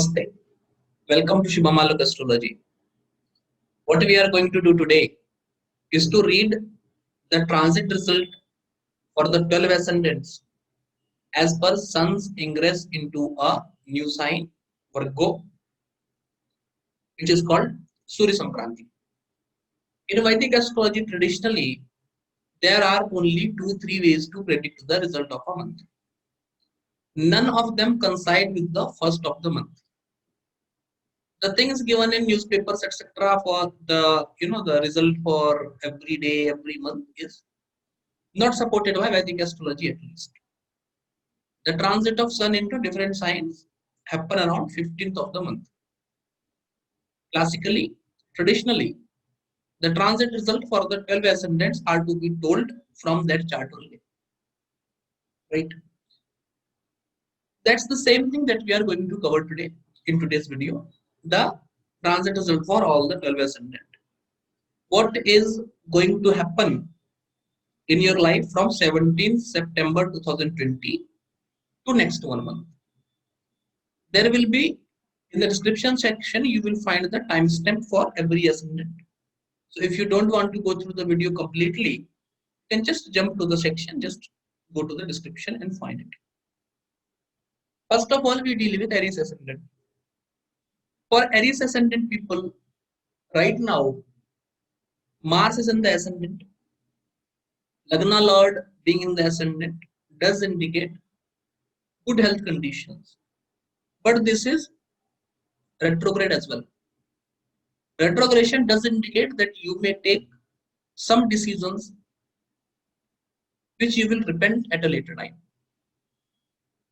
Namaste. Welcome to Shubhamalok Astrology. What we are going to do today is to read the transit result for the 12 ascendants as per Sun's ingress into a new sign, Virgo, which is called Surya Sankranti. In Vedic astrology, traditionally, there are only 2-3 ways to predict the result of a month. None of them coincide with the first of the month. The things given in newspapers, etc., for the result for every day, every month is not supported by Vedic astrology at least. The transit of Sun into different signs happen around 15th of the month. Classically, traditionally, the transit result for the 12 ascendants are to be told from that chart only. Right? That's the same thing that we are going to cover today in today's video. The transit result for all the 12 ascendants. What is going to happen in your life from 17th September 2020 to next 1 month. There will be in the description section, you will find the timestamp for every ascendant. So if you don't want to go through the video completely, then just jump to the section, just go to the description and find it. First of all, we deal with Aries ascendant. For Aries ascendant people, right now, Mars is in the ascendant. Lagna Lord being in the ascendant does indicate good health conditions. But this is retrograde as well. Retrogression does indicate that you may take some decisions which you will repent at a later time.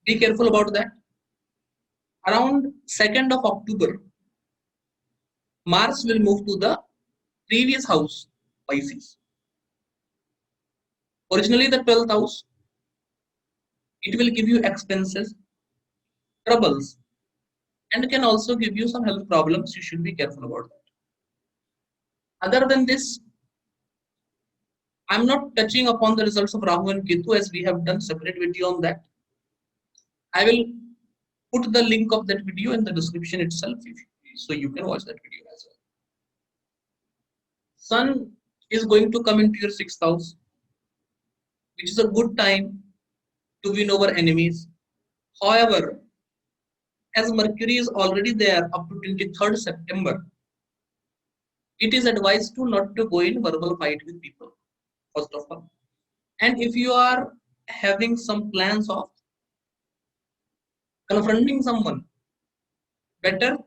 Be careful about that. Around 2nd of October, Mars will move to the previous house, Pisces. Originally the 12th house, it will give you expenses, troubles, and can also give you some health problems. You should be careful about that. Other than this, I'm not touching upon the results of Rahu and Ketu as we have done separate video on that. I will put the link of that video in the description itself, so you can watch that video as well. Sun is going to come into your 6th house, which is a good time to win over enemies. However, as Mercury is already there up to 23rd September, it is advised to not to go in verbal fight with people, first of all. And if you are having some plans of confronting someone, better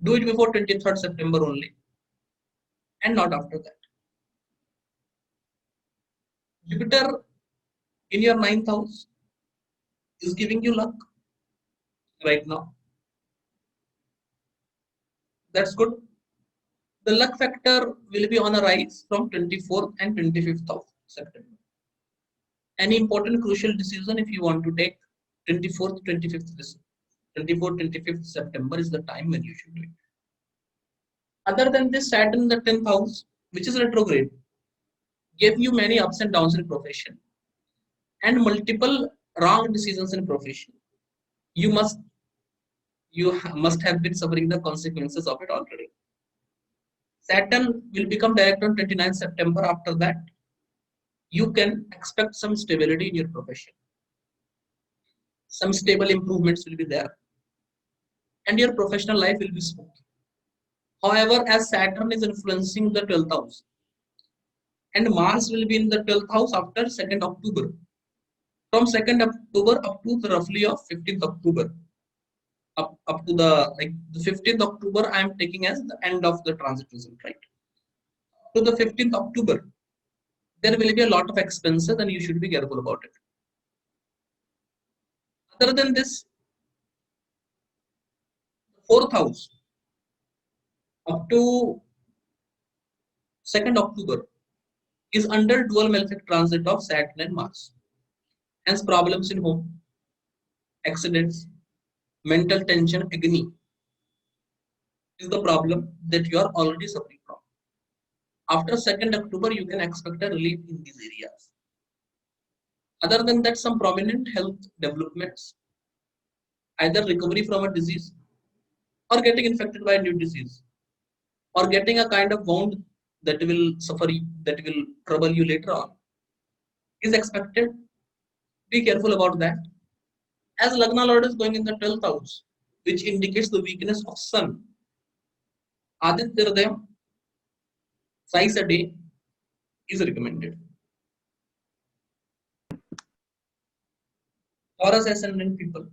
do it before 23rd September only and not after that. Jupiter in your 9th house is giving you luck right now. That's good. The luck factor will be on a rise from 24th and 25th of September. Any important crucial decision if you want to take 24th, 25th September is the time when you should do it. Other than this, Saturn in the 10th house, which is retrograde, gave you many ups and downs in profession and multiple wrong decisions in profession. You must have been suffering the consequences of it already. Saturn will become direct on 29th September. After that, you can expect some stability in your profession. Some stable improvements will be there. And your professional life will be smooth. However, as Saturn is influencing the 12th house, and Mars will be in the 12th house after 2nd October. From 2nd October up to the roughly of 15th October. Up to the 15th October, I am taking as the end of the transit result, right? To the 15th October, there will be a lot of expenses and you should be careful about it. Other than this, the 4th house, up to 2nd October, is under dual malefic transit of Saturn and Mars. Hence, problems in home, accidents, mental tension, agony is the problem that you are already suffering from. After 2nd October, you can expect a relief in these areas. Other than that, some prominent health developments, either recovery from a disease or getting infected by a new disease, or getting a kind of wound that will suffer you, that will trouble you later on, is expected. Be careful about that. As Lagna Lord is going in the 12th house, which indicates the weakness of Sun, Aditya Hridayam, thrice a day is recommended. Taurus ascendant people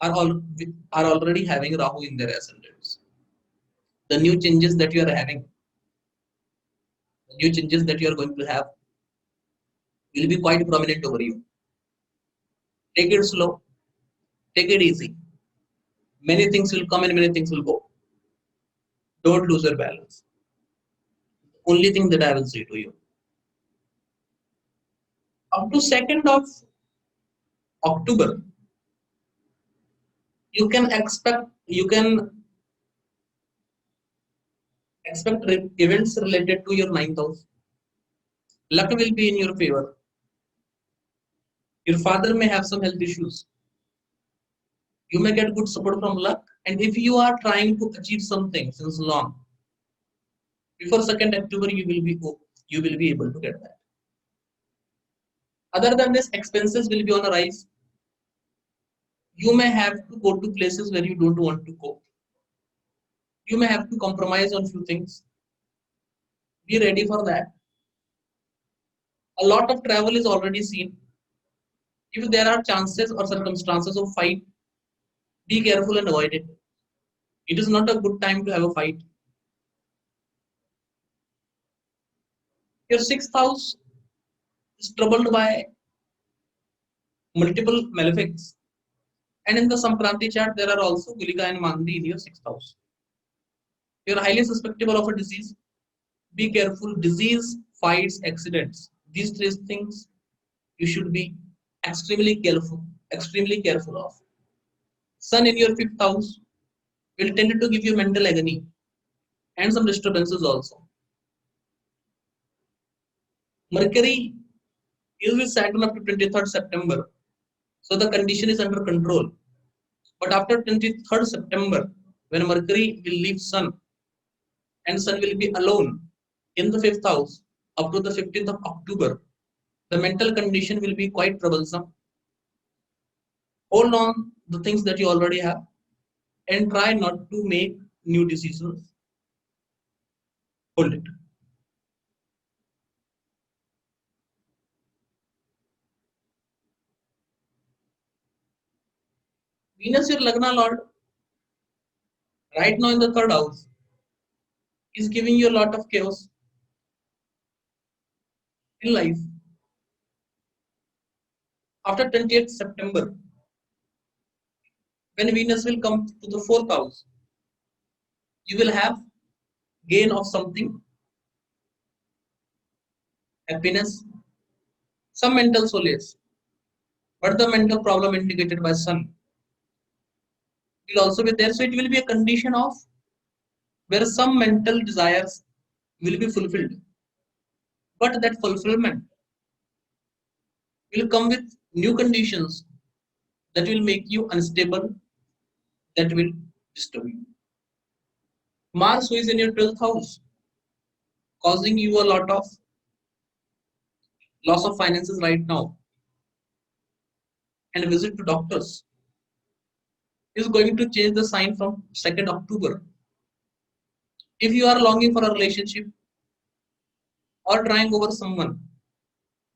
are are already having Rahu in their ascendants. The new changes that you are having, the new changes that you are going to have, will be quite prominent over you. Take it slow, take it easy. Many things will come and many things will go. Don't lose your balance. Only thing that I will say to you. Up to 2nd of October, you can expect events related to your 9th house. Luck will be in your favor. Your father may have some health issues. You may get good support from luck. And if you are trying to achieve something since long, before 2nd October, you will be able to get that. Other than this, expenses will be on a rise. You may have to go to places where you don't want to go. You may have to compromise on few things. Be ready for that. A lot of travel is already seen. If there are chances or circumstances of fight, be careful and avoid it. It is not a good time to have a fight. Your 6th house is troubled by multiple malefics. And in the Sampranti chart, there are also Gulika and Mandi in your 6th house. You are highly susceptible of a disease. Be careful. Disease, fights, accidents. These three things you should be extremely careful of. Sun in your 5th house will tend to give you mental agony and some disturbances also. Mercury is with Saturn up to 23rd September. So the condition is under control. But after 23rd September, when Mercury will leave Sun and Sun will be alone in the 5th house up to the 15th of October, the mental condition will be quite troublesome. Hold on the things that you already have and try not to make new decisions. Hold it. Venus, your Lagna Lord, right now in the 3rd house, is giving you a lot of chaos in life. After 28th September, when Venus will come to the 4th house, you will have gain of something, happiness, some mental solace. But the mental problem indicated by Sun will also be there. So it will be a condition of where some mental desires will be fulfilled. But that fulfillment will come with new conditions that will make you unstable, that will disturb you. Mars, who is in your 12th house, causing you a lot of loss of finances right now, and visit to doctors, is going to change the sign from 2nd October. If you are longing for a relationship or trying over someone,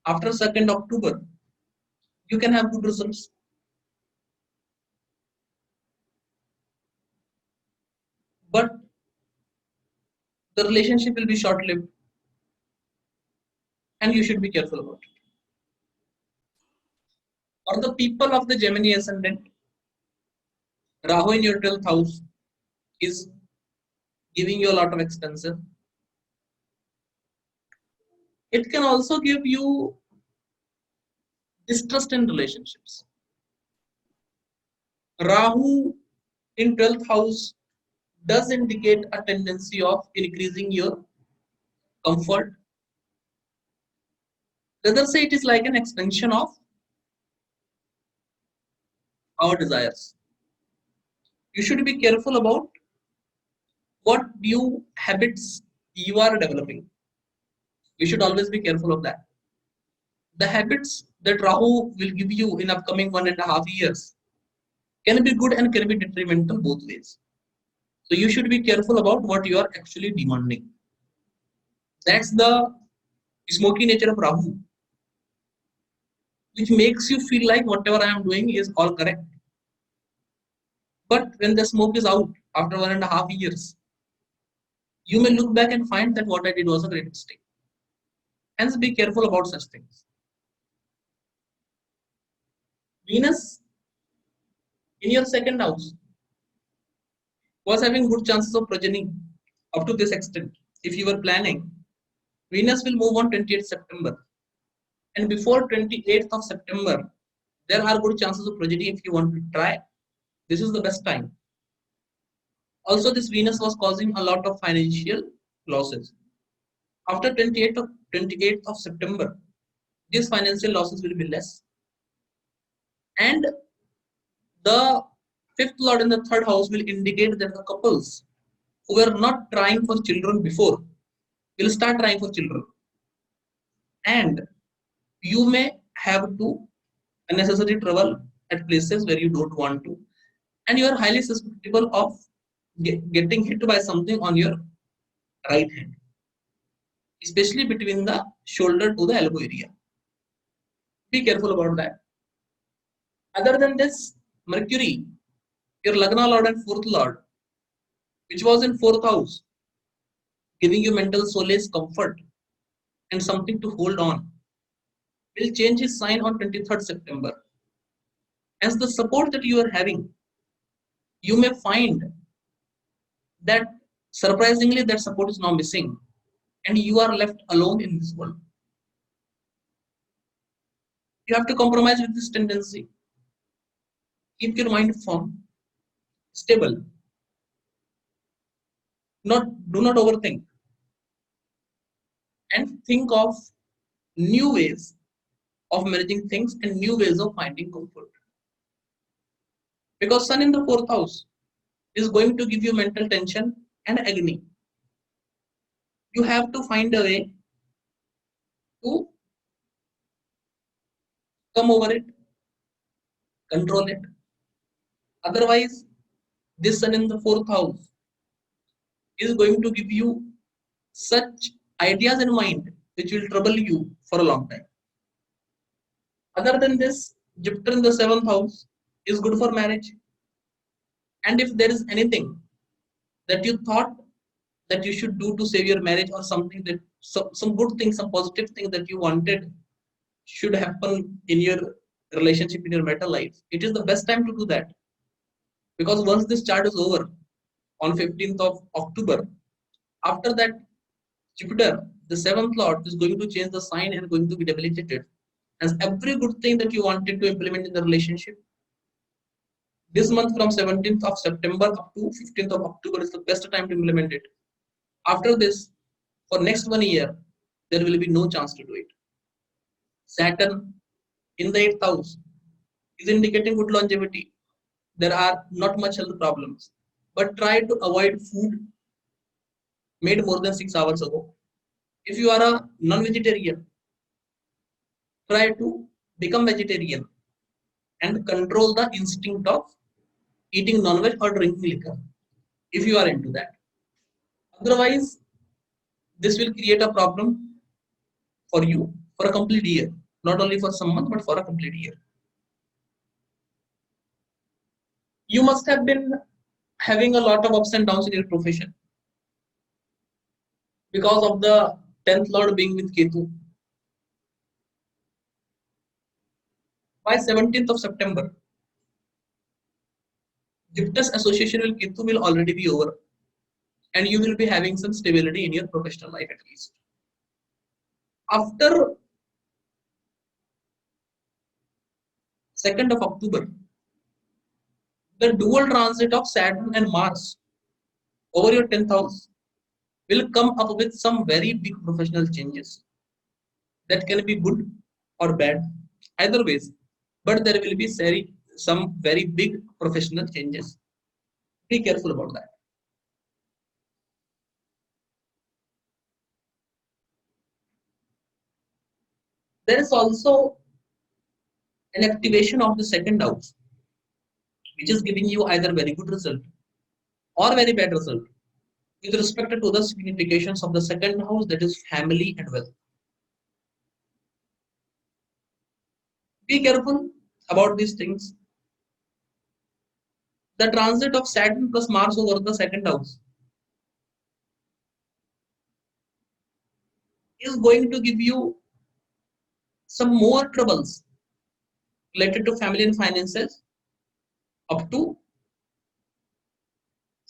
after 2nd October, you can have good results. But the relationship will be short lived and you should be careful about it. Or the people of the Gemini ascendant, Rahu in your 12th house is giving you a lot of expenses. It can also give you distrust in relationships. Rahu in 12th house does indicate a tendency of increasing your comfort. Rather say it is like an extension of our desires. You should be careful about what new habits you are developing. You should always be careful of that. The habits that Rahu will give you in upcoming 1.5 years can be good and can be detrimental both ways. So you should be careful about what you are actually demanding. That's the smoky nature of Rahu, which makes you feel like whatever I am doing is all correct. But when the smoke is out after 1.5 years, you may look back and find that what I did was a great mistake. Hence, be careful about such things. Venus in your second house was having good chances of progeny up to this extent. If you were planning, Venus will move on 28th September. And before 28th of September, there are good chances of progeny if you want to try. This is the best time. Also, this Venus was causing a lot of financial losses. After 28th of September, these financial losses will be less. And the fifth lord in the third house will indicate that the couples who were not trying for children before will start trying for children. And you may have to unnecessarily travel at places where you don't want to. And you are highly susceptible of getting hit by something on your right hand, especially between the shoulder to the elbow area. Be careful about that. Other than this, Mercury, your Lagna Lord and fourth Lord, which was in fourth house, giving you mental solace, comfort, and something to hold on, will change his sign on 23rd September. As the support that you are having, you may find that surprisingly that support is now missing and you are left alone in this world. You have to compromise with this tendency. Keep your mind firm, stable. Do not overthink and think of new ways of managing things and new ways of finding comfort. Because Sun in the fourth house is going to give you mental tension and agony. You have to find a way to come over it, control it. Otherwise, this Sun in the fourth house is going to give you such ideas in mind which will trouble you for a long time. Other than this, Jupiter in the seventh house is good for marriage. And if there is anything that you thought that you should do to save your marriage or something that some good thing, some positive thing that you wanted should happen in your relationship, in your marital life, it is the best time to do that. Because once this chart is over on 15th of October, after that, Jupiter, the seventh lord, is going to change the sign and going to be debilitated. As every good thing that you wanted to implement in the relationship, this month from 17th of September up to 15th of October is the best time to implement it. After this, for next 1 year, there will be no chance to do it. Saturn in the 8th house is indicating good longevity. There are not much health problems, but try to avoid food made more than 6 hours ago. If you are a non-vegetarian, try to become vegetarian and control the instinct of eating non-veg or drinking liquor if you are into that. Otherwise, this will create a problem for you for a complete year, not only for some month but for a complete year. You must have been having a lot of ups and downs in your profession because of the 10th lord being with Ketu. By 17th of September, Jupiter's association with Ketu will already be over and you will be having some stability in your professional life at least. After 2nd of October, the dual transit of Saturn and Mars over your 10th house will come up with some very big professional changes that can be good or bad, either ways, but there will be some very big professional changes. Be careful about that. There is also an activation of the second house, which is giving you either very good result or very bad result with respect to the significations of the second house, that is family and wealth. Be careful about these things. The transit of Saturn plus Mars over the second house is going to give you some more troubles related to family and finances up to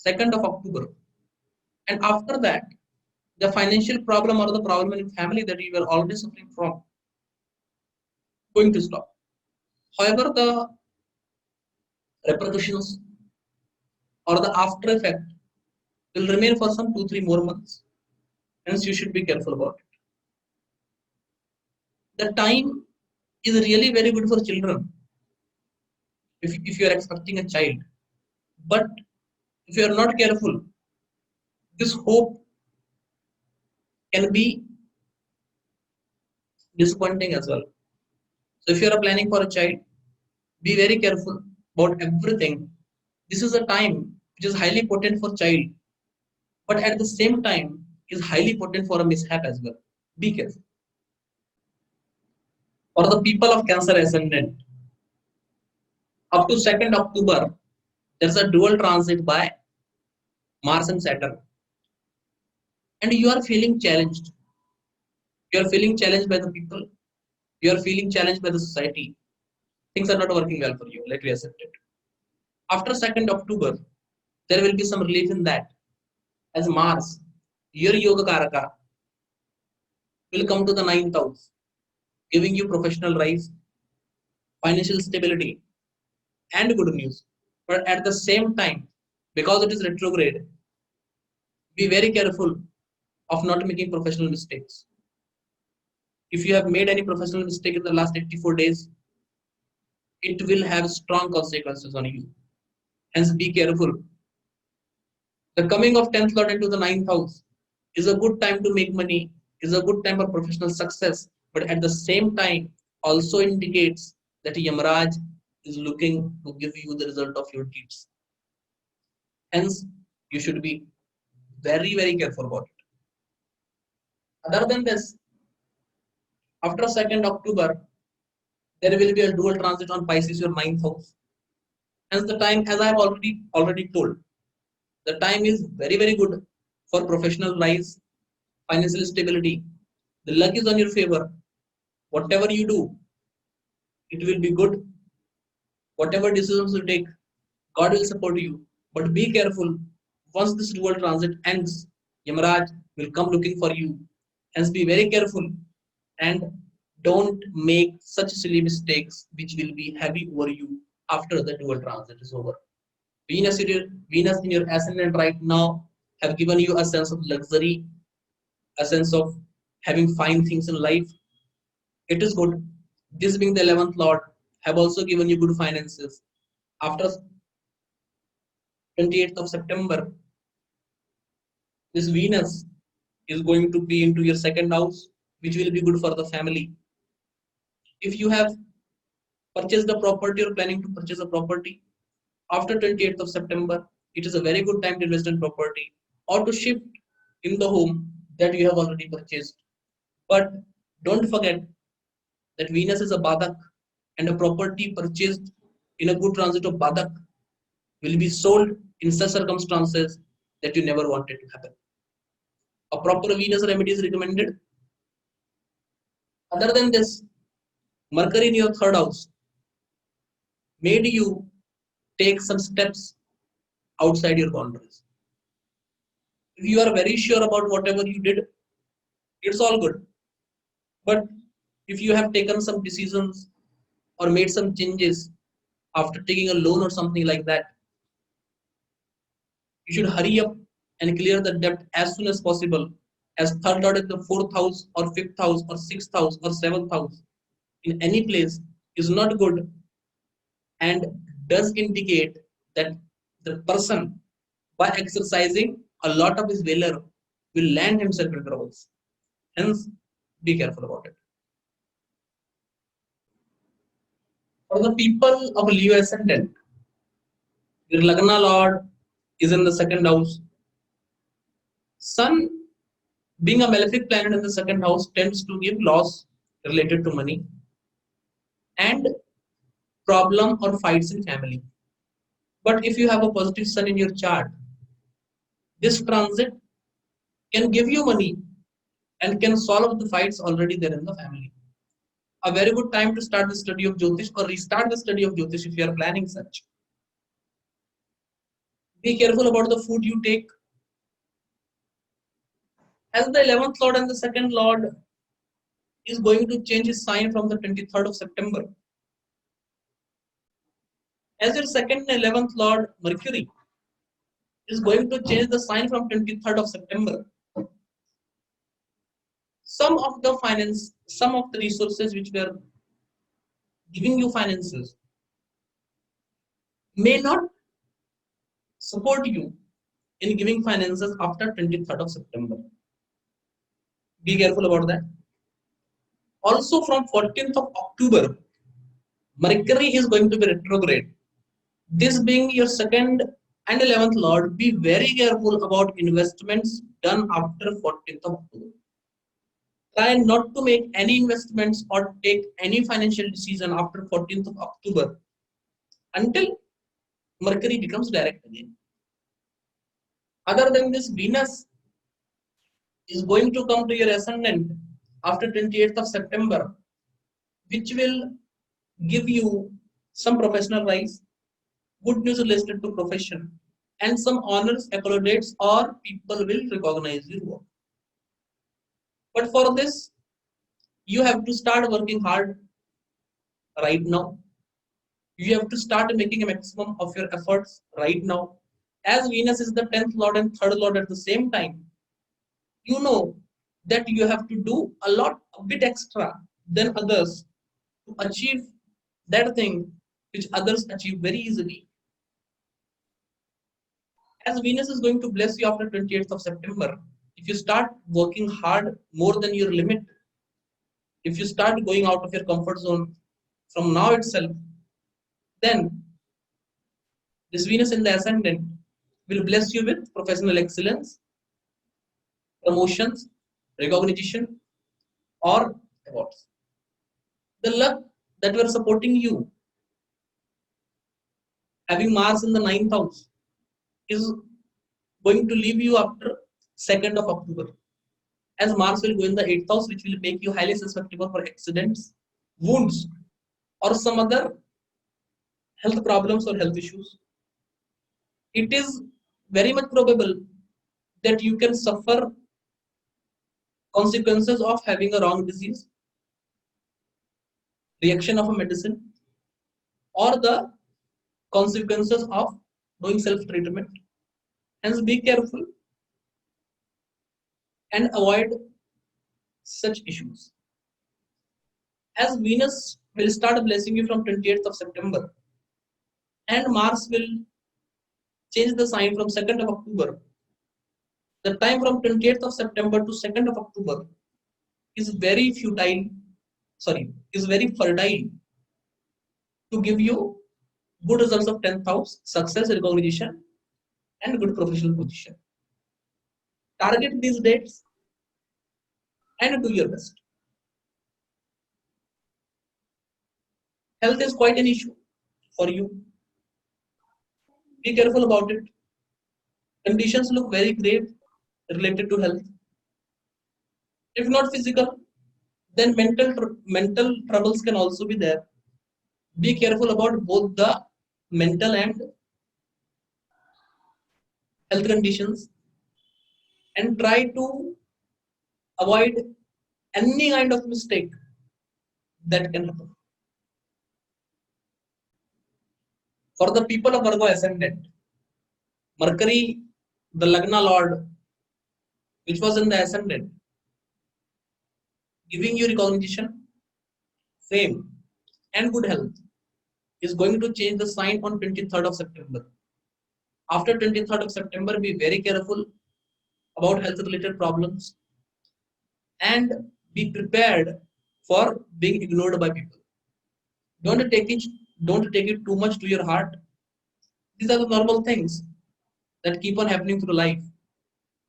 2nd of October. And after that, the financial problem or the problem in family that you were already suffering from going to stop. However, the repercussions or the after effect will remain for some 2-3 more months. Hence, you should be careful about it. The time is really very good for children if you are expecting a child. But if you are not careful, this hope can be disappointing as well. So if you are planning for a child, be very careful about everything. This is a time which is highly potent for child, but at the same time is highly potent for a mishap as well. Be careful. For the people of Cancer ascendant, up to 2nd October, there's a dual transit by Mars and Saturn, and you are feeling challenged. You are feeling challenged by the people. You are feeling challenged by the society. Things are not working well for you. Let me accept it. After 2nd October, there will be some relief in that, as Mars, your Yoga Karaka, will come to the 9th house, giving you professional rise, financial stability, and good news. But at the same time, because it is retrograde, be very careful of not making professional mistakes. If you have made any professional mistake in the last 84 days, it will have strong consequences on you. Hence, be careful. The coming of 10th Lord into the 9th house is a good time to make money, is a good time for professional success, but at the same time also indicates that Yamaraj is looking to give you the result of your deeds. Hence, you should be very, very careful about it. Other than this, after 2nd October, there will be a dual transit on Pisces, your 9th house. Hence, the time, as I have already told, the time is very, very good for professional rise, financial stability. The luck is on your favor. Whatever you do, it will be good. Whatever decisions you take, God will support you. But be careful. Once this dual transit ends, Yamaraj will come looking for you. Hence, be very careful and don't make such silly mistakes which will be heavy over you after the dual transit is over. Venus in your ascendant right now have given you a sense of luxury, a sense of having fine things in life. It is good. This being the 11th Lord, have also given you good finances. After 28th of September, this Venus is going to be into your second house, which will be good for the family. If you have purchased a property or planning to purchase a property after 28th of September, it is a very good time to invest in property or to shift in the home that you have already purchased. But don't forget that Venus is a Badak, and a property purchased in a good transit of Badak will be sold in such circumstances that you never wanted to happen. A proper Venus remedy is recommended. Other than this, Mercury in your third house made you take some steps outside your boundaries. If you are very sure about whatever you did, it's all good. But if you have taken some decisions or made some changes after taking a loan or something like that, you should hurry up and clear the debt as soon as possible, as third lord in the fourth house or fifth house or sixth house or seventh house in any place is not good and does indicate that the person By exercising, a lot of his valor will land himself in troubles. Hence, be careful about it. For the people of Leo ascendant, your Lagna Lord is in the second house. Sun, being a malefic planet in the second house, tends to give loss related to money and problem or fights in family. But if you have a positive Sun in your chart, this transit can give you money and can solve the fights already there in the family. A very good time to start the study of Jyotish or restart the study of Jyotish if you are planning such. Be careful about the food you take. As the 11th Lord and the second Lord is going to change his sign from the 23rd of September. As your second and 11th Lord, Mercury, is going to change the sign from 23rd of September. Some of the finance, some of the resources which were giving you finances may not support you in giving finances after 23rd of September. Be careful about that. Also from 14th of October, Mercury is going to be retrograde. This being your second and 11th Lord, be very careful about investments done after 14th of October. Try not to make any investments or take any financial decision after 14th of October until Mercury becomes direct again. Other than this, Venus is going to come to your ascendant after 28th of September, which will give you some professional rise, good news related to profession, and some honors, accolades, or people will recognize your work. But for this, you have to start working hard right now. You have to start making a maximum of your efforts right now. As Venus is the 10th Lord and 3rd Lord at the same time, you know that you have to do a bit extra than others to achieve that thing which others achieve very easily. As Venus is going to bless you after 28th of September, if you start working hard more than your limit, if you start going out of your comfort zone from now itself, then this Venus in the ascendant will bless you with professional excellence, promotions, recognition, or awards. The luck that were supporting you, having Mars in the 9th house, is going to leave you after 2nd of October. As Mars will go in the 8th house, which will make you highly susceptible for accidents, wounds, or some other health problems or health issues. It is very much probable that you can suffer consequences of having a wrong disease, reaction of a medicine, or the consequences of doing self-treatment. Hence, be careful and avoid such issues. As Venus will start blessing you from 28th of September, and Mars will change the sign from 2nd of October. The time from 28th of September to 2nd of October is very is very fertile to give you good results of 10th house, success, recognition, and good professional position. Target these dates and do your best. Health is quite an issue for you. Be careful about it. Conditions look very great related to health. If not physical, then mental troubles can also be there. Be careful about both the mental and health conditions and try to avoid any kind of mistake that can happen. For the people of Virgo ascendant, Mercury, the Lagna Lord, which was in the ascendant, giving you recognition, fame, and good health, is going to change the sign on 23rd of September. After 23rd of September, be very careful about health related problems and be prepared for being ignored by people. Don't take it, don't take it too much to your heart. These are the normal things that keep on happening through life.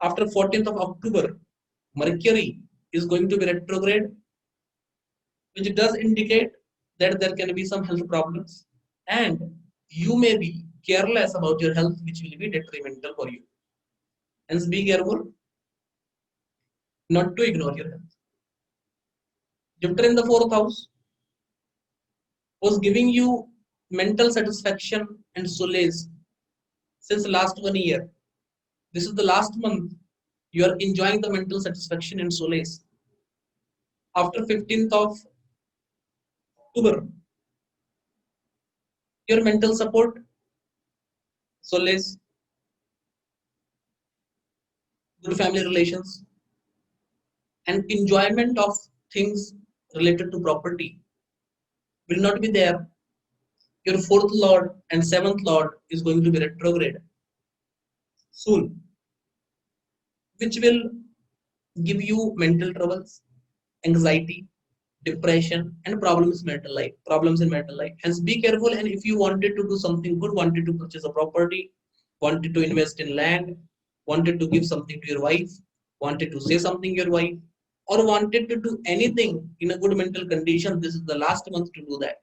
After 14th of October, Mercury is going to be retrograde, which does indicate that there can be some health problems and you may be careless about your health, which will be detrimental for you. Hence, be careful not to ignore your health. Jupiter in the fourth house was giving you mental satisfaction and solace since last 1 year. This is the last month you are enjoying the mental satisfaction and solace. After 15th of October, your mental support, solace, good family relations, and enjoyment of things related to property will not be there. Your fourth lord and seventh lord is going to be retrograde soon, which will give you mental troubles, anxiety, depression, and problems in mental life. Hence, be careful. And if you wanted to do something good, wanted to purchase a property, wanted to invest in land, wanted to give something to your wife, wanted to say something to your wife, or wanted to do anything in a good mental condition, this is the last month to do that.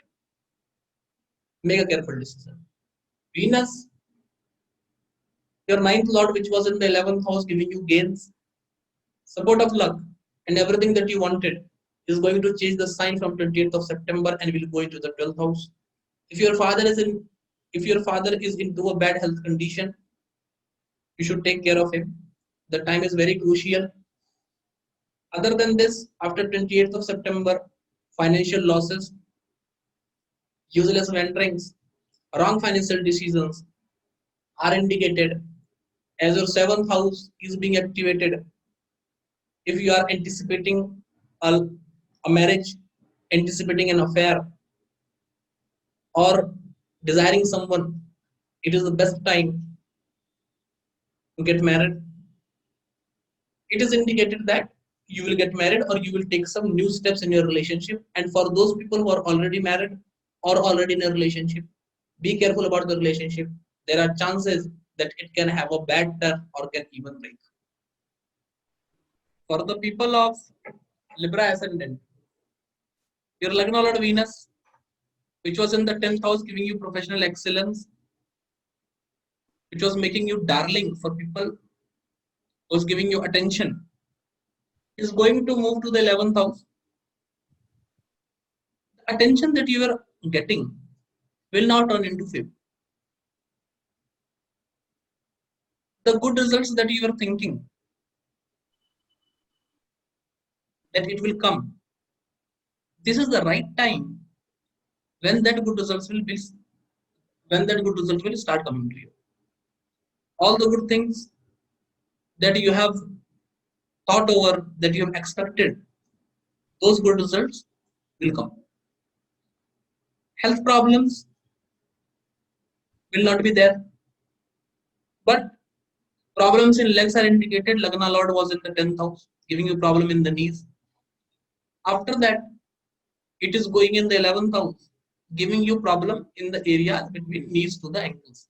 Make a careful decision. Venus, your ninth lord, which was in the 11th house, giving you gains, support of luck, and everything that you wanted, is going to change the sign from 28th of September and will go into the 12th house. If your father is in, if your father is into a bad health condition, you should take care of him. The time is very crucial. Other than this, after 28th of September, financial losses, useless renderings, wrong financial decisions are indicated as your seventh house is being activated. If you are anticipating a marriage, anticipating an affair, or desiring someone, it is the best time to get married. It is indicated that you will get married or you will take some new steps in your relationship. And for those people who are already married or already in a relationship, be careful about the relationship. There are chances that it can have a bad turn or can even break. For the people of Libra ascendant, your Lagna Lord Venus, which was in the 10th house, giving you professional excellence, which was making you darling for people, was giving you attention, is going to move to the 11th house. The attention that you are getting will not turn into fame. The good results that you are thinking that it will come, this is the right time when that good results will be when that good result will start coming to you. All the good things that you have thought over, that you have expected, those good results will come. Health problems will not be there, but problems in legs are indicated. Lagna Lord was in the 10th house, giving you problem in the knees. After that, it is going in the 11th house, giving you problem in the area between knees to the ankles.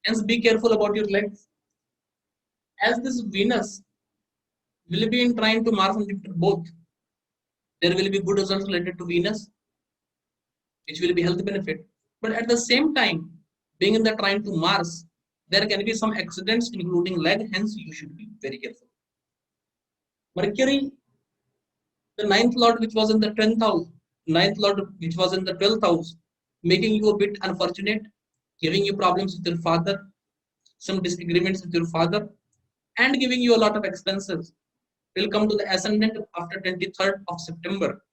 Hence, be careful about your legs. As this Venus will be in trine to Mars and Jupiter both, there will be good results related to Venus, which will be health benefit. But at the same time, being in the trine to Mars, there can be some accidents, including leg. Hence, you should be very careful. Mercury, the ninth lord, which was in the 10th house, ninth lord, which was in the 12th house, making you a bit unfortunate, giving you problems with your father, some disagreements with your father, and giving you a lot of expenses, will come to the ascendant after 23rd of September,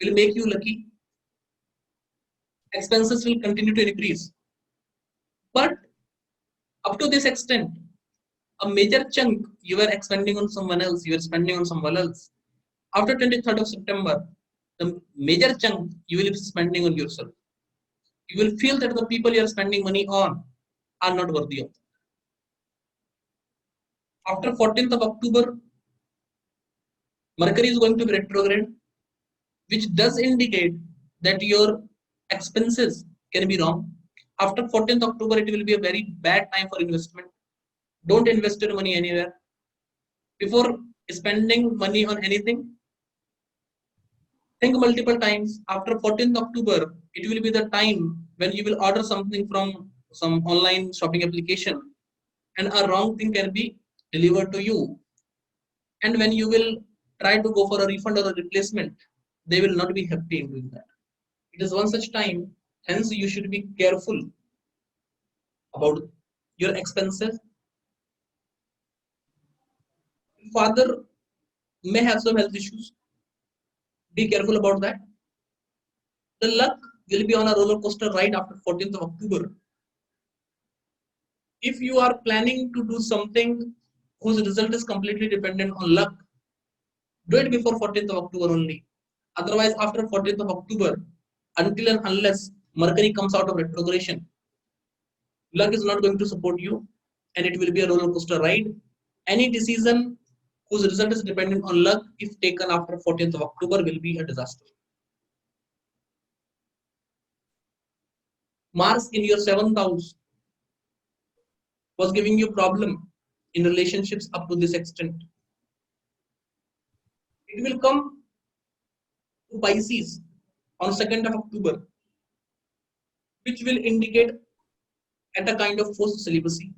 will make you lucky. Expenses will continue to increase. But up to this extent, a major chunk you were expending on someone else, you were spending on someone else. After 23rd of September, the major chunk you will be spending on yourself. You will feel that the people you are spending money on are not worthy of. After 14th of October, Mercury is going to be retrograde, which does indicate that your expenses can be wrong. After 14th October, it will be a very bad time for investment. Don't invest your money anywhere. Before spending money on anything, think multiple times. After 14th October, it will be the time when you will order something from some online shopping application and a wrong thing can be delivered to you. And when you will try to go for a refund or a replacement, they will not be happy in doing that. It is one such time, hence you should be careful about your expenses. Father may have some health issues. Be careful about that. The luck will be on a roller coaster ride after 14th of October. If you are planning to do something whose result is completely dependent on luck, do it before 14th of October only. Otherwise, after 14th of October, until and unless Mercury comes out of retrogression, luck is not going to support you and it will be a roller coaster ride. Any decision whose result is dependent on luck, if taken after 14th of October, will be a disaster. Mars in your 7th house was giving you problem in relationships up to this extent. It will come to Pisces on 2nd of October, which will indicate at a kind of forced celibacy,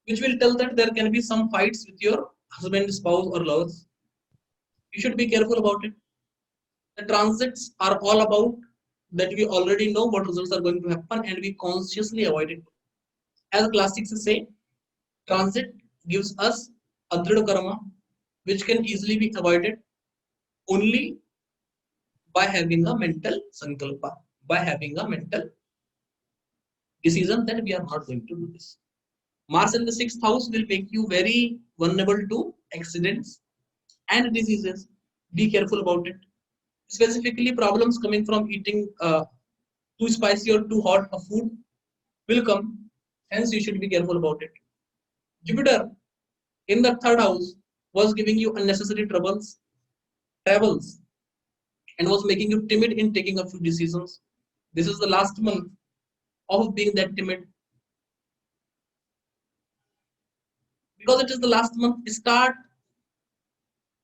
which will tell that there can be some fights with your husband, spouse, or lovers. You should be careful about it. The transits are all about that we already know what results are going to happen and we consciously avoid it. As classics say, transit gives us adrida karma, which can easily be avoided only by having a mental sankalpa, by having a mental decision that we are not going to do this. Mars in the 6th house will make you very vulnerable to accidents and diseases. Be careful about it. Specifically, problems coming from eating too spicy or too hot a food will come. Hence, you should be careful about it. Jupiter in the 3rd house was giving you unnecessary troubles, travels, and was making you timid in taking a few decisions. This is the last month of being that timid. Because it is the last month, start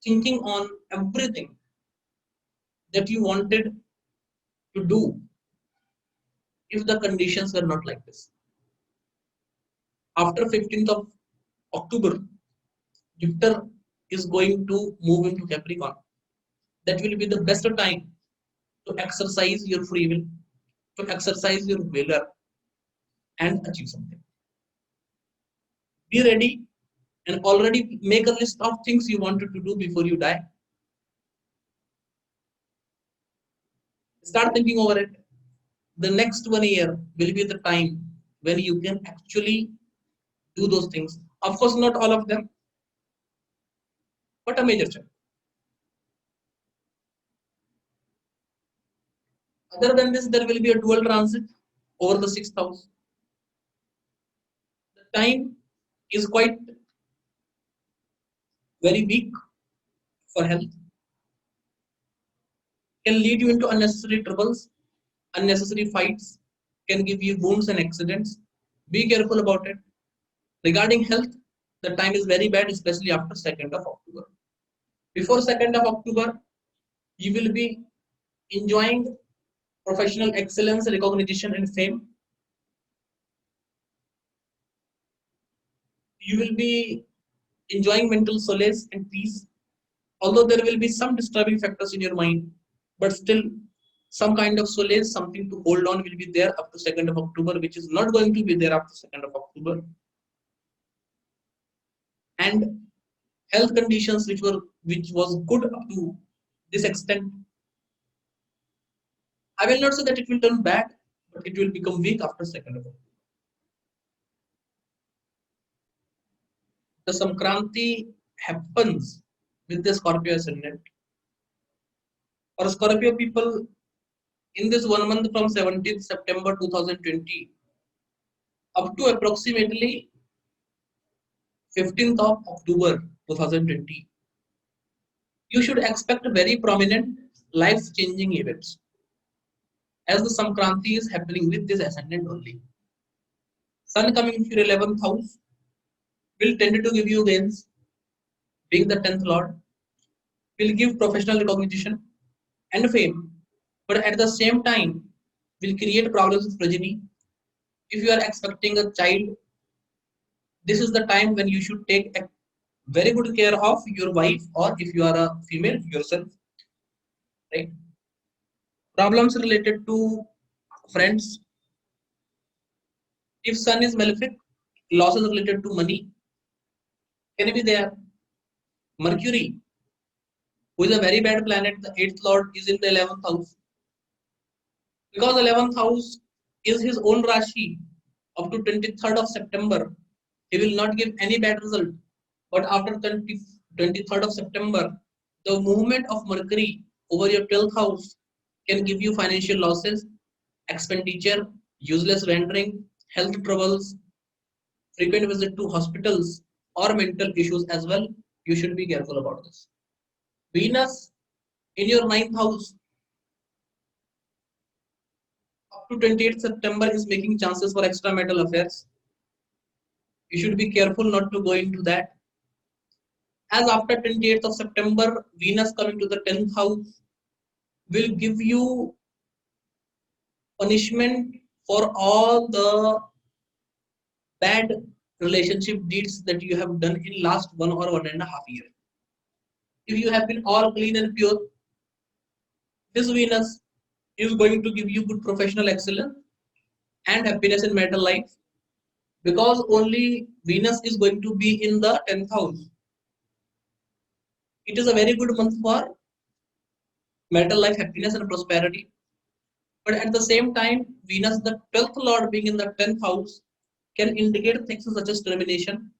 thinking on everything that you wanted to do if the conditions were not like this. After 15th of October, Jupiter is going to move into Capricorn. That will be the best time to exercise your free will, to exercise your valor and achieve something. Be ready and already make a list of things you wanted to do before you die. Start thinking over it. The next 1 year will be the time when you can actually do those things. Of course, not all of them, but a major chunk. Other than this, there will be a dual transit over the 6th house. The time is quite very weak for health, can lead you into unnecessary troubles, unnecessary fights, can give you wounds and accidents. Be careful about it. Regarding health, the time is very bad, especially after 2nd of October. Before 2nd of October, you will be enjoying professional excellence, recognition, and fame. You will be enjoying mental solace and peace. Although there will be some disturbing factors in your mind, but still some kind of solace, something to hold on will be there up to 2nd of October, which is not going to be there after 2nd of October. And health conditions which was good up to this extent, I will not say that it will turn bad, but it will become weak after 2nd of October. The Sankranti happens with the Scorpio ascendant. For Scorpio people, in this 1 month from 17th September 2020 up to approximately 15th of October 2020, you should expect very prominent life-changing events as the Sankranti is happening with this ascendant only. Sun coming to your 11th house will tend to give you gains, being the 10th lord, will give professional recognition and fame, but at the same time will create problems with progeny. If you are expecting a child, this is the time when you should take a very good care of your wife, or if you are a female yourself, right? Problems related to friends. If sun is malefic, losses related to money can be there. Mercury, who is a very bad planet, the 8th lord is in the 11th house. Because 11th house is his own Rashi up to 23rd of September, he will not give any bad result. But after 23rd of September, the movement of Mercury over your 12th house can give you financial losses, expenditure, useless rendering, health troubles, frequent visit to hospitals, or mental issues as well. You should be careful about this. Venus in your 9th house up to 28th September is making chances for extramarital affairs. You should be careful not to go into that. As after 28th of September, Venus coming to the 10th house will give you punishment for all the bad relationship deeds that you have done in last 1 or 1.5 years. If you have been all clean and pure, this Venus is going to give you good professional excellence and happiness in marital life, because only Venus is going to be in the 10th house. It is a very good month for marital life happiness and prosperity. But at the same time, Venus, the 12th lord being in the 10th house, can indicate things such as termination,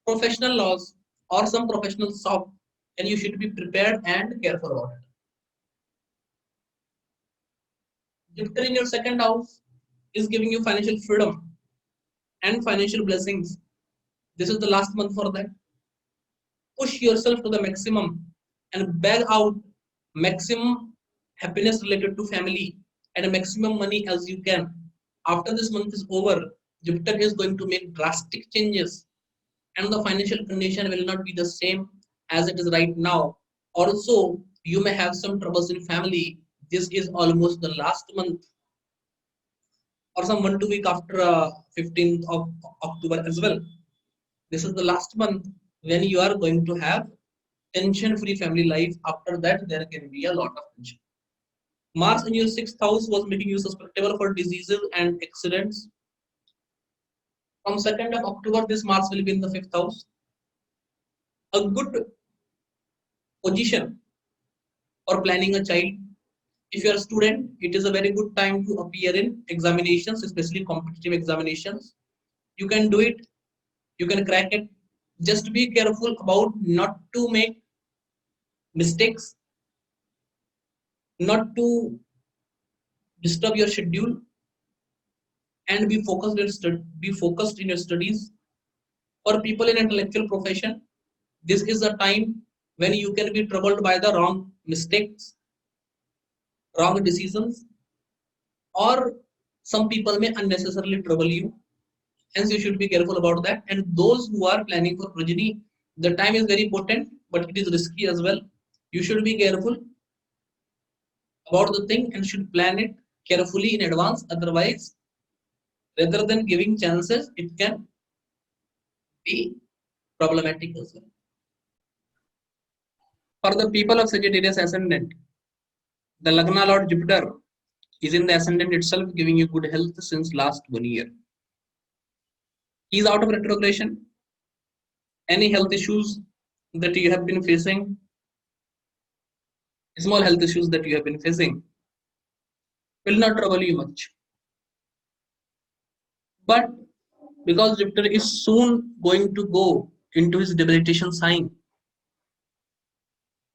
professional loss, or some professional shock, and you should be prepared and careful about it. Jupiter in your 2nd house is giving you financial freedom and financial blessings. This is the last month for that. Push yourself to the maximum and bag out maximum happiness related to family and maximum money as you can. After this month is over, Jupiter is going to make drastic changes and the financial condition will not be the same as it is right now. Also, you may have some troubles in family. This is almost the last month or some 1 2 week after 15th of October as well. This is the last month when you are going to have tension-free family life. After that, there can be a lot of tension. Mars in your 6th house was making you susceptible for diseases and accidents. From 2nd of October, this Mars will be in the 5th house. A good position for planning a child. If you are a student, it is a very good time to appear in examinations, especially competitive examinations. You can do it, you can crack it. Just be careful about not to make mistakes, not to disturb your schedule, and be focused in your studies. For people in intellectual profession, this is a time when you can be troubled by the wrong mistakes, wrong decisions, or some people may unnecessarily trouble you. Hence, you should be careful about that. And those who are planning for progeny, the time is very important, but it is risky as well. You should be careful about the thing and should plan it carefully in advance. Otherwise, rather than giving chances, it can be problematic as well. For the people of Sagittarius ascendant, the Lagna Lord Jupiter is in the ascendant itself, giving you good health since last 1 year. He is out of retrogression. Any health issues that you have been facing, small health issues that you have been facing, will not trouble you much. But because Jupiter is soon going to go into his debilitation sign,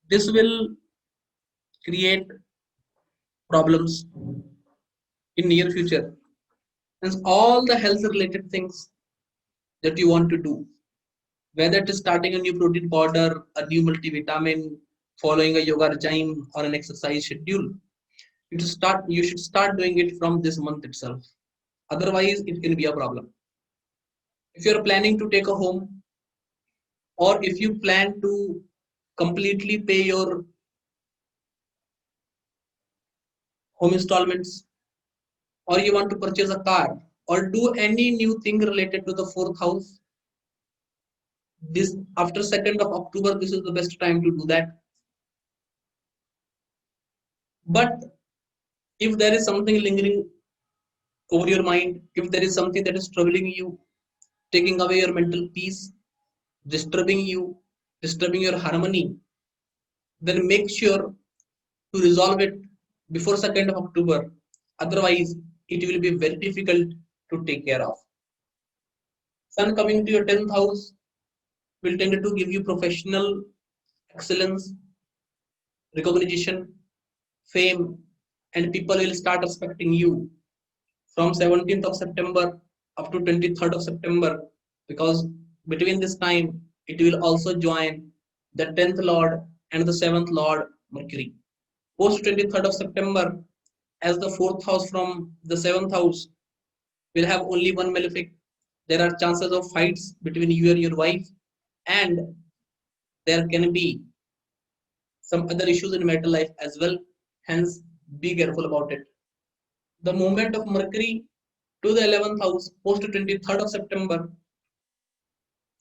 this will create problems in near future. And all the health related things that you want to do, whether it is starting a new protein powder, a new multivitamin, following a yoga regime or an exercise schedule, you should start doing it from this month itself. Otherwise, it can be a problem. If you are planning to take a home, or if you plan to completely pay your home installments, or you want to purchase a car, or do any new thing related to the fourth house, this after 2nd of October, this is the best time to do that. But if there is something lingering over your mind, if there is something that is troubling you, taking away your mental peace, disturbing you, disturbing your harmony, then make sure to resolve it before 2nd of October. Otherwise, it will be very difficult to take care of. Sun coming to your 10th house will tend to give you professional excellence, recognition, fame, and people will start respecting you from 17th of September up to 23rd of September, because between this time it will also join the 10th Lord and the 7th Lord Mercury. Post 23rd of September, as the fourth house from the 7th house will have only one malefic, there are chances of fights between you and your wife, and there can be some other issues in marital life as well. Hence, be careful about it. The movement of Mercury to the 11th house post 23rd of September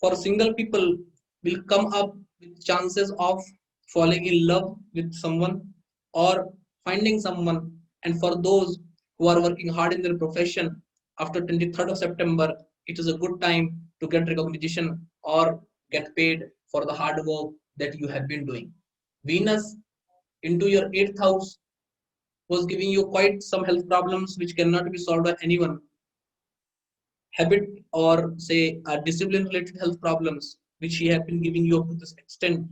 for single people will come up with chances of falling in love with someone or finding someone. And for those who are working hard in their profession after 23rd of September, it is a good time to get recognition or get paid for the hard work that you have been doing. Venus into your 8th house was giving you quite some health problems which cannot be solved by anyone. Habit or say discipline related health problems which he have been giving you up to this extent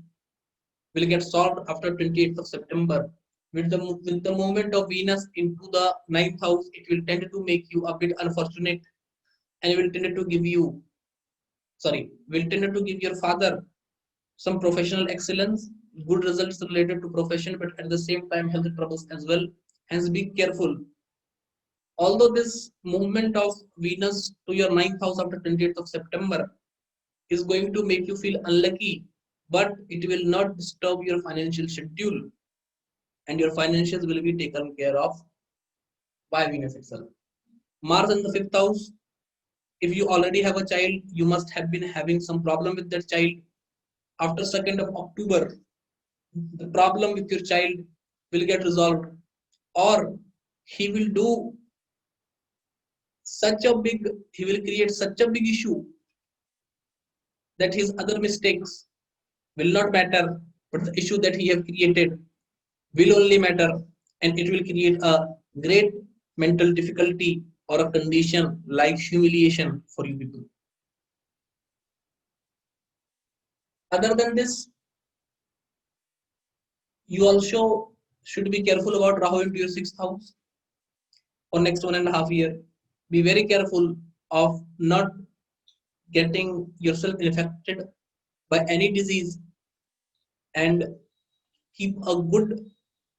will get solved after 28th of September. With the movement of Venus into the 9th house, it will tend to make you a bit unfortunate, and will tend to give you, will tend to give your father some professional excellence, good results related to profession, but at the same time health troubles as well. Hence, be careful. Although this movement of Venus to your 9th house after 28th of September is going to make you feel unlucky, but it will not disturb your financial schedule, and your financials will be taken care of by Venus itself. Mars in the 5th house, if you already have a child, you must have been having some problem with that child. After 2nd of October, the problem with your child will get resolved, or he will do he will create such a big issue that his other mistakes will not matter, but the issue that he have created will only matter, and it will create a great mental difficulty or a condition like humiliation for you people. Other than this, you also should be careful about Rahu into your 6th house for next 1.5 years. Be very careful of not getting yourself infected by any disease, and keep a good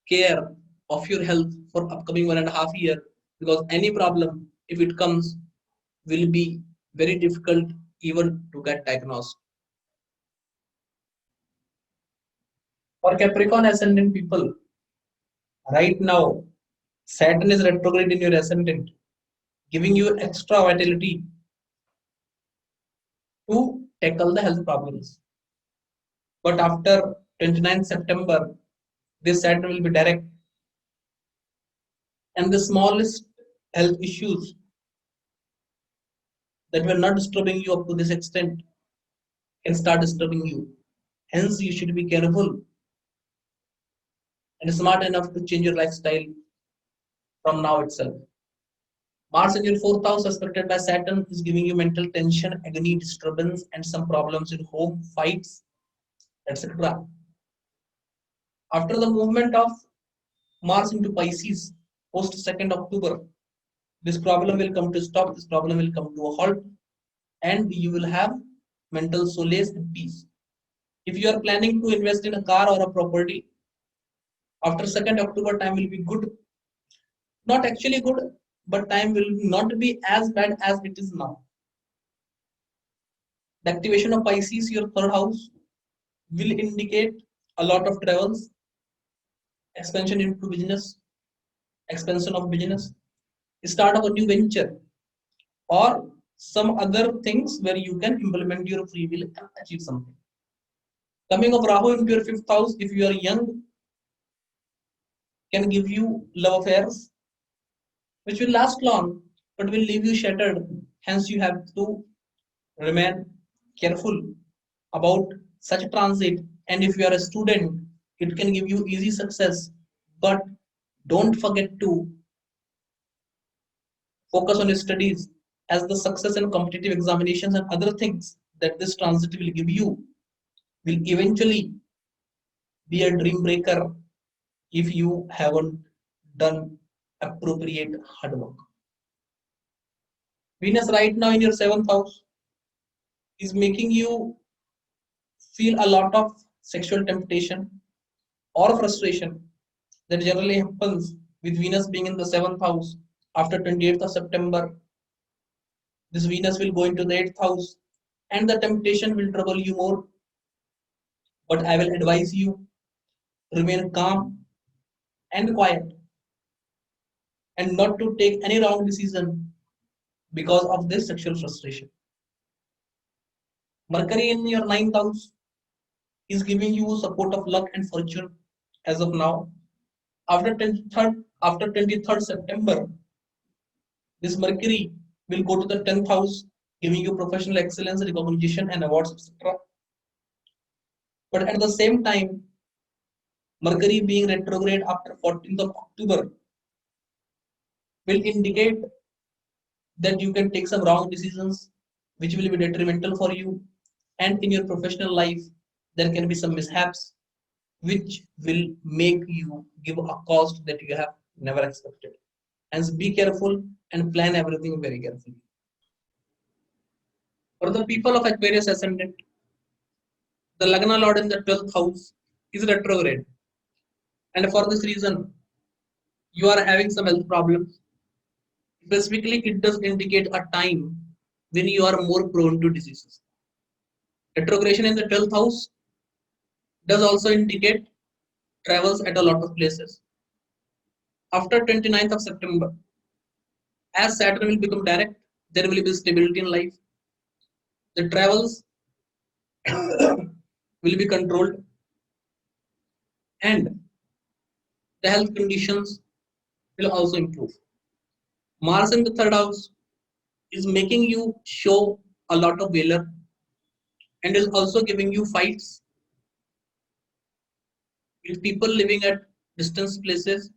care of your health for upcoming 1.5 years, because any problem, if it comes, will be very difficult even to get diagnosed. For Capricorn ascendant people, right now Saturn is retrograde in your ascendant, giving you extra vitality to tackle the health problems. But after 29th September, this Saturn will be direct, and the smallest health issues that were not disturbing you up to this extent can start disturbing you. Hence, you should be careful and smart enough to change your lifestyle from now itself. Mars in your 4th house, aspected by Saturn, is giving you mental tension, agony, disturbance, and some problems in home, fights, etc. After the movement of Mars into Pisces post 2nd October. This problem will come to stop, this problem will come to a halt, and you will have mental solace and peace. If you are planning to invest in a car or a property, after 2nd October, time will be good. Not actually good, but time will not be as bad as it is now. The activation of Pisces, your third house, will indicate a lot of travels, expansion into business, expansion of business, start of a new venture, or some other things where you can implement your free will and achieve something. Coming of Rahu into your fifth house, if you are young, can give you love affairs, which will last long, but will leave you shattered. Hence, you have to remain careful about such transit. And if you are a student, it can give you easy success, but don't forget to focus on your studies, as the success in competitive examinations and other things that this transit will give you will eventually be a dream breaker if you haven't done appropriate hard work. Venus right now in your seventh house is making you feel a lot of sexual temptation or frustration that generally happens with Venus being in the seventh house after 28th of September. This Venus will go into the eighth house and the temptation will trouble you more. But I will advise you remain calm and quiet and not to take any wrong decision because of this sexual frustration. Mercury in your ninth house is giving you support of luck and fortune as of now. After 23rd September, this Mercury will go to the 10th house, giving you professional excellence, recognition, and awards, etc. But at the same time, Mercury being retrograde after 14th of October will indicate that you can take some wrong decisions which will be detrimental for you. And in your professional life, there can be some mishaps which will make you give a cost that you have never expected. Hence, be careful and plan everything very carefully. For the people of Aquarius ascendant, the Lagna Lord in the 12th house is retrograde. And for this reason, you are having some health problems. Specifically, it does indicate a time when you are more prone to diseases. Retrogression in the 12th house does also indicate travels at a lot of places. After 29th of September, as Saturn will become direct, there will be stability in life. The travels will be controlled and the health conditions will also improve. Mars in the third house is making you show a lot of valor and is also giving you fights with people living at distant places,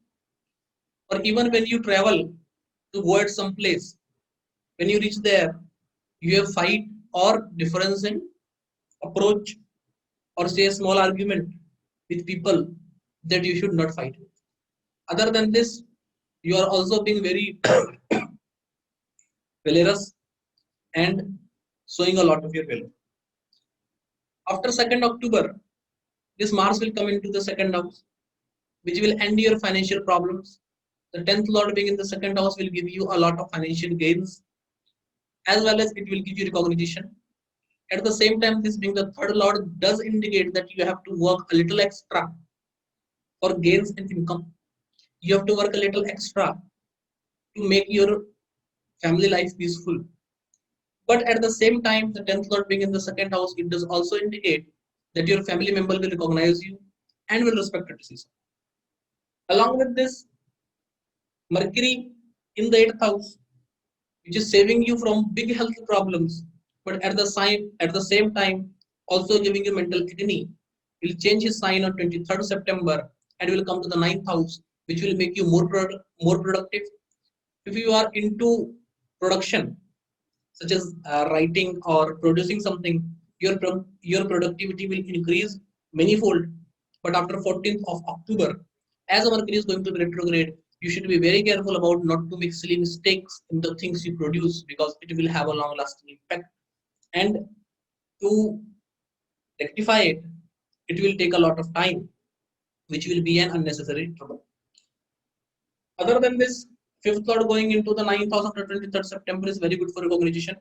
or even when you travel to go at some place, when you reach there, you have fight or difference in approach or say a small argument with people that you should not fight with. Other than this, you are also being very valorous and showing a lot of your valor. After 2nd October, this Mars will come into the second house, which will end your financial problems. The 10th Lord being in the second house will give you a lot of financial gains, as well as it will give you recognition. At the same time, this being the third Lord does indicate that you have to work a little extra for gains in income. You have to work a little extra to make your family life peaceful. But at the same time, the 10th Lord being in the second house, it does also indicate that your family member will recognize you and will respect your decision. Along with this, Mercury in the 8th house, which is saving you from big health problems, but at the same time also giving you mental agony, will change his sign on 23rd September and will come to the 9th house, which will make you more productive. If you are into production, such as writing or producing something, your productivity will increase manyfold. But after 14th of October, as Mercury is going to be retrograde, you should be very careful about not to make silly mistakes in the things you produce because it will have a long lasting impact. And to rectify it, it will take a lot of time, which will be an unnecessary trouble. Other than this, fifth lord going into the ninth house after 23rd September is very good for recognition.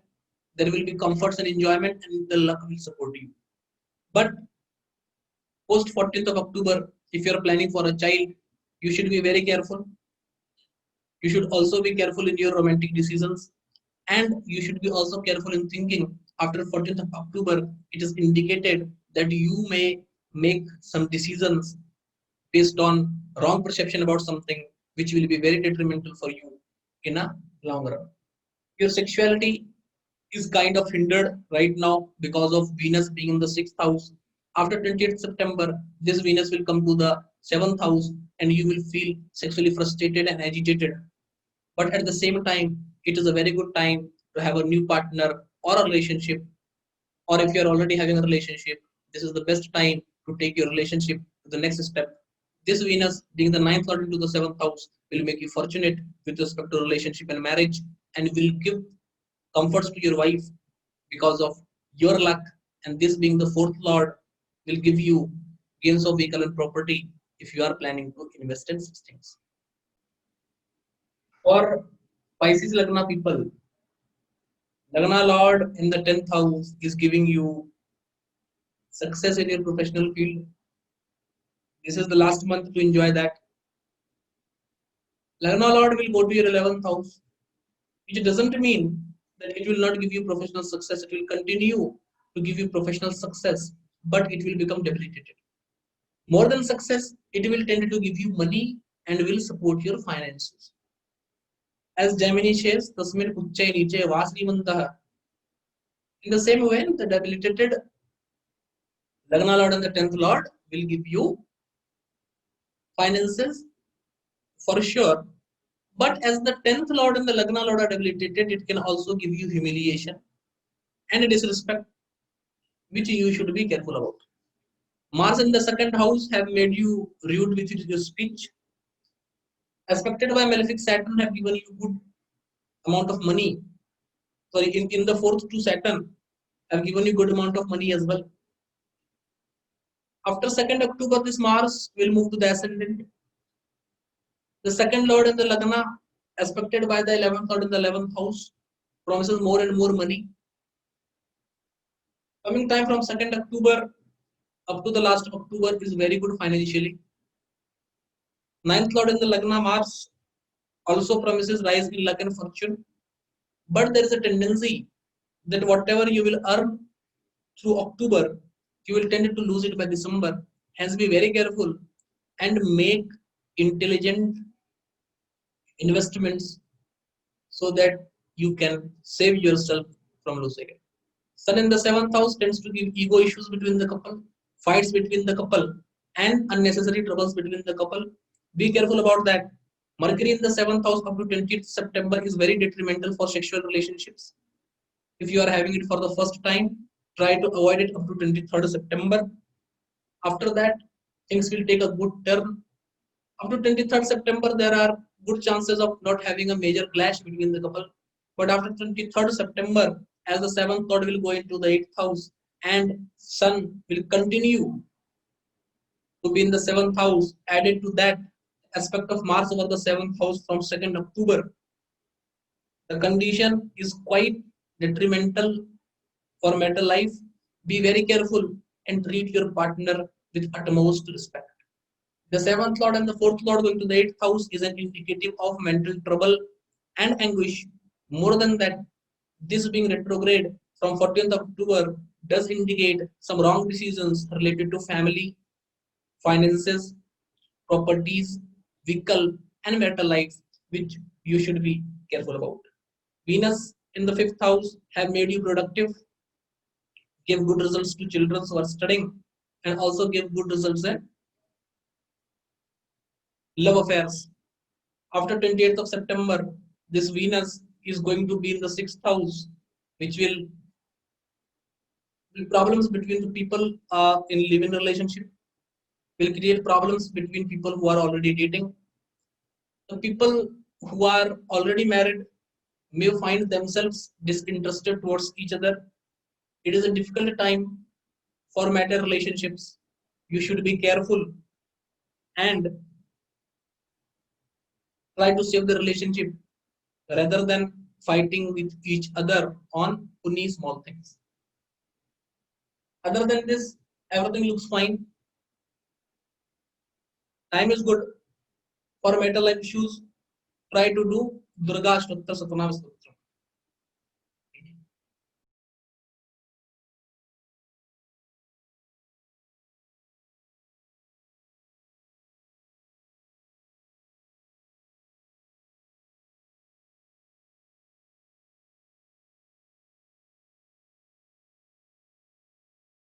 There will be comforts and enjoyment, and the luck will support you. But post 14th of October, if you are planning for a child, you should be very careful. You should also be careful in your romantic decisions, and you should be also careful in thinking. After 14th of October, it is indicated that you may make some decisions based on wrong perception about something, which will be very detrimental for you in a long run. Your sexuality is kind of hindered right now because of Venus being in the sixth house. After 20th September, this Venus will come to the seventh house, and you will feel sexually frustrated and agitated. But at the same time, it is a very good time to have a new partner or a relationship. Or if you are already having a relationship, this is the best time to take your relationship to the next step. This Venus, being the ninth lord into the seventh house, will make you fortunate with respect to relationship and marriage, and will give comforts to your wife because of your luck. And this being the fourth lord will give you gains of vehicle and property if you are planning to invest in such things. For Pisces Lagna people, Lagna Lord in the 10th house is giving you success in your professional field. This is the last month to enjoy that. Lagna Lord will go to your 11th house, which doesn't mean that it will not give you professional success. It will continue to give you professional success, but it will become debilitated. More than success, it will tend to give you money and will support your finances. As Gemini says, Tasmin Uchay Niche Vasrimantaha. In the same way, the debilitated Lagna Lord and the 10th Lord will give you finances for sure. But as the 10th Lord and the Lagna Lord are debilitated, it can also give you humiliation and disrespect, which you should be careful about. Mars in the second house have made you rude with your speech. Aspected by malefic Saturn have given you good amount of money. Sorry, in the fourth to Saturn have given you good amount of money as well. After 2nd October, this Mars will move to the ascendant. The second lord in the Lagna, aspected by the 11th lord in the 11th house, promises more and more money. Coming time from 2nd October up to the last October is very good financially. Ninth lord in the Lagna, Mars, also promises rise in luck and fortune. But there is a tendency that whatever you will earn through October, you will tend to lose it by December. Hence, be very careful and make intelligent investments so that you can save yourself from losing it. Sun in the seventh house tends to give ego issues between the couple, fights between the couple, and unnecessary troubles between the couple. Be careful about that. Mercury in the seventh house up to 20th September is very detrimental for sexual relationships. If you are having it for the first time, try to avoid it up to 23rd September. After that, things will take a good turn. Up to 23rd September, there are good chances of not having a major clash between the couple. But after 23rd September, as the seventh lord will go into the eighth house and Sun will continue to be in the seventh house, added to that aspect of Mars over the seventh house from 2nd October, the condition is quite detrimental for marital life. Be very careful and treat your partner with utmost respect. The seventh lord and the fourth lord going to the eighth house is an indicative of mental trouble and anguish. More than that, this being retrograde from 14th October does indicate some wrong decisions related to family, finances, properties, vehicle, and marital life, which you should be careful about. Venus in the fifth house have made you productive, give good results to children who are studying, and also give good results in love affairs. After 28th of September, this Venus is going to be in the sixth house, which will be problems between the people in living relationship, will create problems between people who are already dating. The people who are already married may find themselves disinterested towards each other. It is a difficult time for matter relationships. You should be careful and try to save the relationship rather than fighting with each other on puny small things. Other than this, everything looks fine. Time is good for mental life issues. Try to do Durga Ashtakta Satnam Stotram.